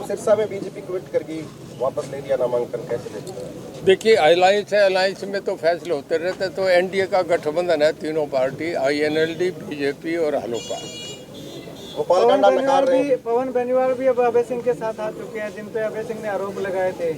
साहब सिरसा में BJP quit करके वापस ले लिया नामांकन, कैसे देखते हैं? देखिए अलायंस है, अलायंस में तो फैसले होते रहते, तो एनडीए का गठबंधन है, तीनों पार्टी आईएनएलडी, बीजेपी और हलोपा। पवन बेनीवाल भी अब अभय सिंह के साथ आ चुके हैं, जिन पे अभय सिंह ने आरोप लगाए थे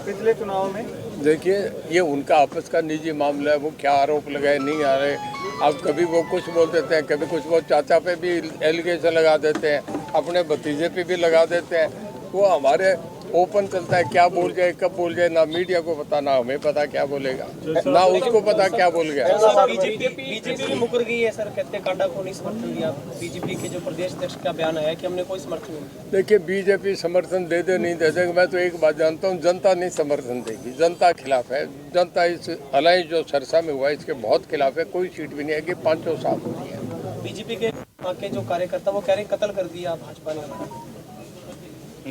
पिछले चुनाव में। देखिए ये उनका आपस का निजी मामला है, वो क्या आरोप लगाए नहीं आ रहे। अब कभी वो कुछ बोल देते हैं, कभी कुछ वो चाचा पे भी एलिगेशन लगा देते हैं, अपने भतीजे पे भी लगा देते हैं। वो हमारे ओपन चलता है, क्या बोल जाए कब बोल जाए, ना मीडिया को पता ना हमें पता क्या बोलेगा, ना उसको पता क्या बोल गया। बीजेपी मुकर गई है सर, कहते हैं कांडा को नहीं समर्थन दिया। बीजेपी के जो प्रदेश अध्यक्ष का बयान है कि हमने कोई समर्थन नहीं दिया। देखिए बीजेपी समर्थन दे दे नहीं दे दे, मैं तो एक बात जानता हूँ, जनता नहीं समर्थन देगी, जनता खिलाफ है। जनता इस अलायंस जो सिरसा में हुआ इसके बहुत खिलाफ है, कोई सीट भी नहीं है कि 500 साफ होती है। बीजेपी के जो कार्यकर्ता वो कह रहे कत्ल कर दिया भाजपा ने।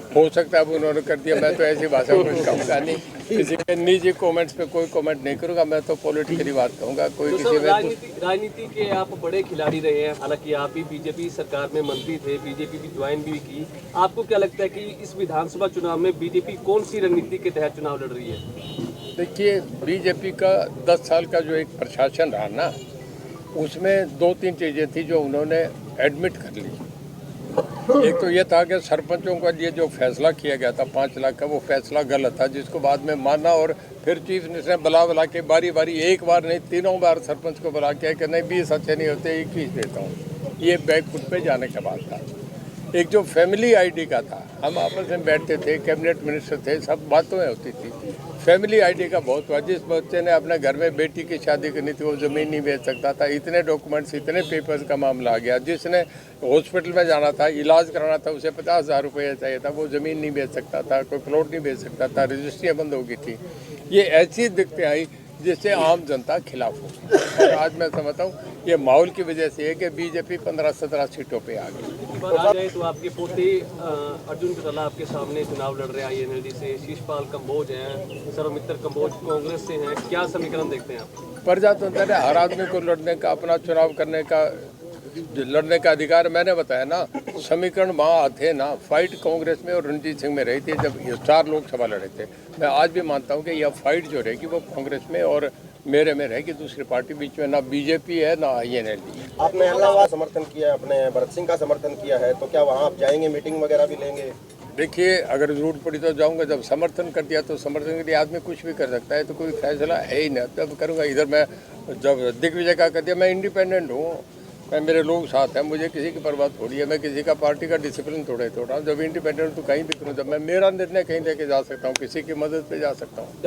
हो सकता है अब उन्होंने कर दिया, मैं तो ऐसी भाषा में कुछ कहूँगा नहीं, किसी के निजी कमेंट्स पे कोई कमेंट नहीं करूँगा, मैं तो पॉलिटिकली बात कहूँगा। कोई तो किसी राजनीति के आप बड़े खिलाड़ी रहे हैं, हालांकि आप भी बीजेपी सरकार में मंत्री थे, बीजेपी भी ज्वाइन भी की। आपको क्या लगता है कि इस विधानसभा चुनाव में बीजेपी कौन सी रणनीति के तहत चुनाव लड़ रही है? देखिए बीजेपी का 10 साल का जो एक प्रशासन रहा ना, उसमें 2-3 चीज़ें थी जो उन्होंने एडमिट कर ली। एक तो ये था कि सरपंचों का लिए जो फैसला किया गया था 5 लाख का, वो फैसला गलत था, जिसको बाद में माना और फिर चीफ मिनिस्टर ने बुला के बारी बारी, एक बार नहीं 3 बार सरपंच को बुला के कि नहीं 20 अच्छे नहीं होते, 21 देता हूँ। ये बैकफुट पे जाने के बाद था। एक जो फैमिली आईडी का था, हम आपस में बैठते थे, कैबिनेट मिनिस्टर थे, सब बातें होती थी। फैमिली आईडी का बहुत हुआ, जिस बच्चे ने अपने घर में बेटी की शादी करनी थी वो ज़मीन नहीं बेच सकता था, इतने डॉक्यूमेंट्स इतने पेपर्स का मामला आ गया। जिसने हॉस्पिटल में जाना था, इलाज कराना था, उसे 50,000 रुपये चाहिए था, वो ज़मीन नहीं बेच सकता था, कोई प्लॉट नहीं बेच सकता था, रजिस्ट्रियाँ बंद हो गई थी। ये ऐसी दिक्कतें आई जिससे आम जनता खिलाफ हो। और आज मैं समझता हूँ ये माहौल की वजह से है कि बीजेपी 15-17 सीटों पे आ गई। बात आ जाए तो आपके पोते अर्जुन चौटाला आपके सामने चुनाव लड़ रहे हैं आईएनएलडी से, शीशपाल कंबोज हैं, सर्वमित्र कंबोज कांग्रेस से हैं, क्या समीकरण देखते हैं आप? प्रजातंत्र है, हर आदमी को लड़ने का, अपना चुनाव करने का, लड़ने का अधिकार। मैंने बताया ना, समीकरण वहाँ थे ना, फाइट कांग्रेस में और रणजीत सिंह में रही थी जब ये 4 लोकसभा लड़े थे। मैं आज भी मानता हूँ कि यह फाइट जो रहेगी वो कांग्रेस में और मेरे में रहेगी, दूसरी पार्टी बीच में ना बीजेपी है ना आईएनएलडी है। आपने इलाहाबाद समर्थन किया है, अपने भरत सिंह का समर्थन किया है, तो क्या वहाँ आप जाएंगे, मीटिंग वगैरह भी लेंगे? देखिए अगर जरूरत पड़ी तो जाऊंगा, जब समर्थन कर दिया तो समर्थन के लिए आदमी कुछ भी कर सकता है, तो कोई फैसला है ही नहीं तब करूँगा। इधर मैं जब दिग्विजय का कर दिया, मैं इंडिपेंडेंट हूँ, मैं मेरे लोग साथ हैं, मुझे किसी की परवाह थोड़ी है, मैं किसी का पार्टी का डिसिप्लिन तोड़ा। जब इंडिपेंडेंट तो कहीं भी करूँ, जब मैं मेरा निर्णय कहीं लेके जा सकता हूँ, किसी की मदद पे जा सकता हूँ।